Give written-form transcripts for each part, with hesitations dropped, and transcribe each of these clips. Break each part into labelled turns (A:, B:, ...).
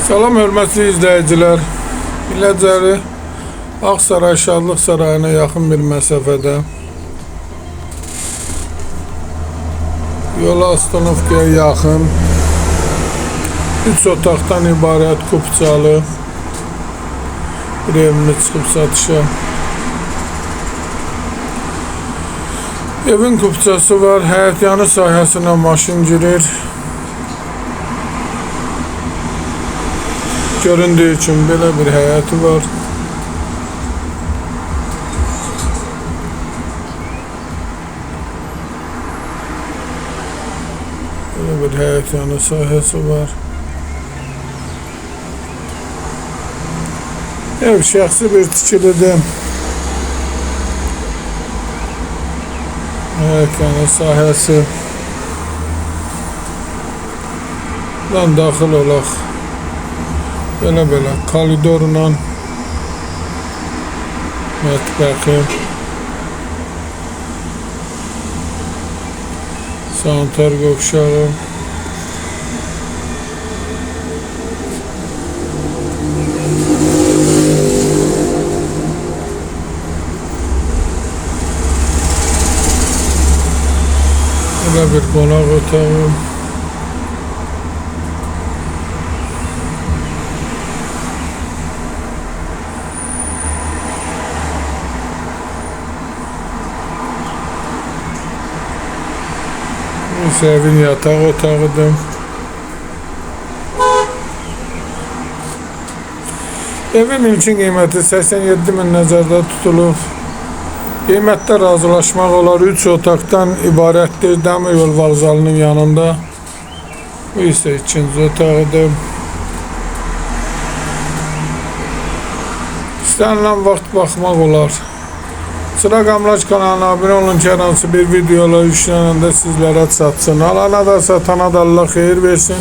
A: Salam hörmətli izləyicilər. Biləcəri Aksaray Şadlıq Sarayına yaxın bir məsafədə yola Astanovkaya yaxın 3 otaqdan ibarət kupçalı bir evimiz çıxıb satışa. Evin kupçası var, həyətyanı sahəsinə maşın girir. Göründüğü için belə bir həyəti var. Belə bir həyətyanı sahəsi var. Ev şəxsi bir tikilidir. Həyətyanı sahəsi. Buradan daxil olaq. Belə koridorla mətbəxi, sanitar qovşağı, belə bir qonaq otağı. Bu evin yataq otağıdır. Evin ilkin qiyməti 87.000 nəzərdə tutulub. Qiymətdə razılaşmaq olar. 3 otaqdan ibarətdir. Dəmir yol vağzalının yanında. Bu isə ikinci otağıdır. İstənilən vaxt baxmaq olar. Çıraq Amlaç kanalına abunə olun ki, hər hansı bir videolar yüklənəndə sizlərə çatsın. Alana da satana da Allah xeyir versin.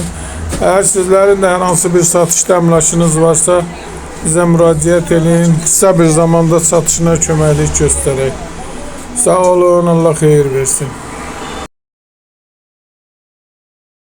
A: Eğer sizlərin də hər hansı bir satışda əmlakınız varsa bizə müraciət edin. Qısa bir zamanda satışına köməklik göstərək. Sağ olun, Allah xeyir versin.